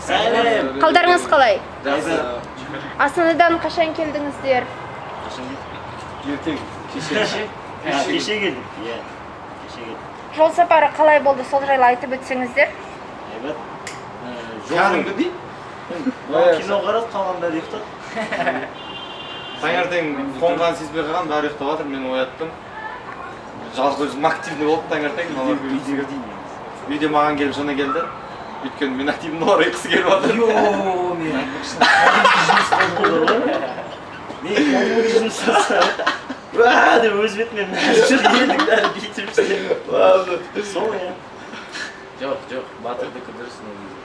Сәлем. Қалдарыңыз қалай? Жақсы. Астанадан қашан келдіңіздер? Қашан келдік? Ертең. Кеше келдік. Иә. Кеше келдік. Жол сапары қалай болды? Сол жайлы айтып өтсеңіздер. Айбат. Кәдімгідей. Кино қарап қалғанда ұйықтады. Таңертең қонған сезбей қалған, бәрі ұйықтап жатыр, мен ояттым. Жалғыз өзім активный болып таңертең. Үйде маған келіп жана келді. Өйткені мен активный олар ұйқысы келіп жатыр. Йоо, мен айтпақшы. Мен жұмыс жасап. Уа деп өз бетімен жүргендік бәрі бүйтіп істеп. Сол иә. Жоқ, батырдікі дұрыс негізі.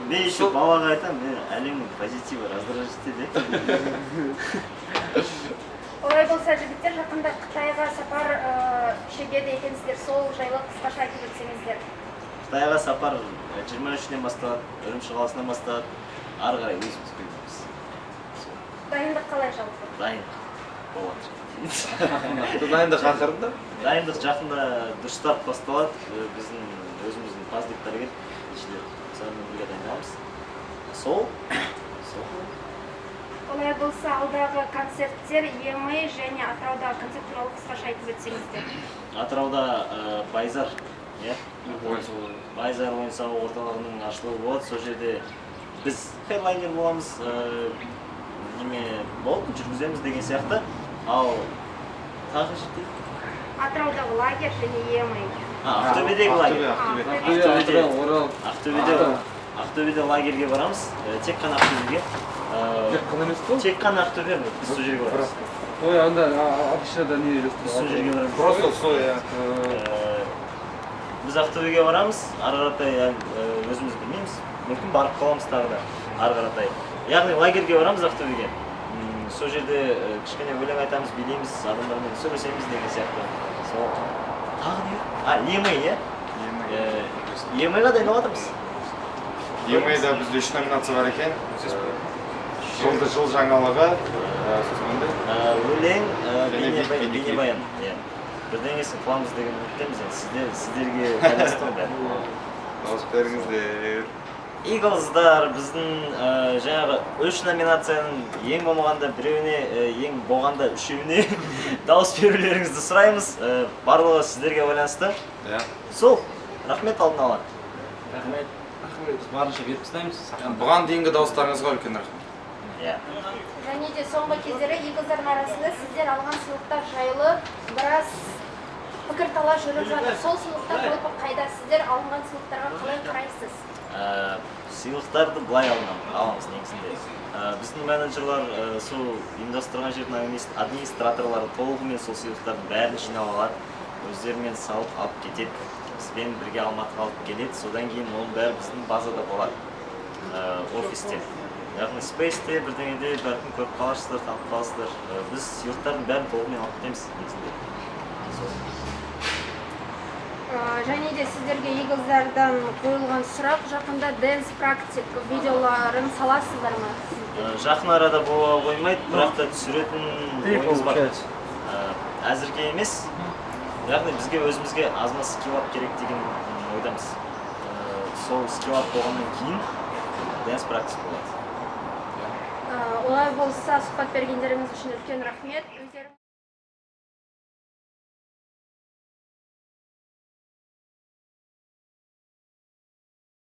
Мен еще балаға айтам, мен әлемнің позитиві раздражать етеді. Олай болса, жігіттер, жақында Қытайға сапар шегеді екенсіздер. Сол жайлы қысқаша айтып өтсеңіздер. Қытайға сапар 23-нен басталады, Үрімші қаласынан басталады. Ары қарай өзіміз білеміз. Дайындық қалай жалпы? Дайындық болады. Дайындық ақырында. Дайындық жақында дұрыстап басталады. Біздің өзіміздің паздықтар келді. Сонымен бірге дайындаламыз. Сол. Олай болса, алдағы концерттер EMA және Атыраудағы концерт туралы қысқаша айтып өтсеңіздер. Атырауда Байзар, Байзар ойын-сауық орталығының ашылуы болады. Сол жерде біз хедлайнер боламыз, неме болып жүргіземіз деген сияқты. Ал тағы жерде Атыраудағы лагерь және EMA. Ақтөбедегі лагерь. Орал. Ақтөбеде лагерьге барамыз. Тек қана Ақтөбеге. Тек қана Ақтөбе, біз сол жерге барамыз. Ой, анда Абишада не елестіріп? Біз сол жерге барамыз. Просто сол, иә. Біз Ақтөбеге барамыз, ары қаратай өзіміз білмейміз. Мүмкін барып қаламыз тағы да, ары қаратай. Яғни лагерьге барамыз Ақтөбеге. Сол жерде кішкене өлең айтамыз, билейміз, адамдармен сөйлесеміз деген сияқты. Сол тағы не? EMA, иә? EMA-ға дайындалып жатырмыз. EMA-да бізде 3 номинация бар екен. Жыл жаңалығы, өлең, бейнебаян. Бірдеңесін қыламыз деген үміттеміз. Сіздерге байланысты бәрі. дауыс беріңіздер. Иглздар біздің жаңағы 3 номинацияның ең болмағанда біреуіне, ең болғанда үшеуіне дауыс берулеріңізді сұраймыз. Барлығы сіздерге байланысты. Сол, рахмет алдын ала. Рахмет. Біз барынша беріп тастаймыз. Бұған дейінгі дауыстарыңызға үлкен рахмет. Және де соңғы кездері Иглздардың арасында сіздер алған сыйлықтар жайлы біраз пікірталас жүріп жатыр. Сол сыйлықтар жалпы қайда? Сіздер алынған сыйлықтарға қалай қарайсыз? Сыйлықтарды былай аламыз негізінде. Біздің менеджерлар, сол ұйымдастырған жердің администраторлары толығымен сол сыйлықтардың бәрін жинап алады. Өздерімен салып алып кетеді. Бізбен бірге Алматыға алып келеді. Содан кейін оның бәрі біздің базада болады, офисте. Яғни Space'те бірдеңеде бәркім көріп қаларсыздар, танып қаласыздар. Біз сыйлықтардың бәрін толығымен алып кетеміз негізінде. Және де сіздерге Иглздардан қойылған сұрақ, жақында dance практик видеоларын саласыздар ма? Жақын арада бола қоймайды, бірақ та түсіретін ойымыз бар. Әзірге емес. Яғни бізге өзімізге аз-маз скиллап керек деген ойдамыз. Сол скиллап болғаннан кейін dance практик болады. Олай болса, сұхбат бергендеріңіз үшін үлкен рахмет.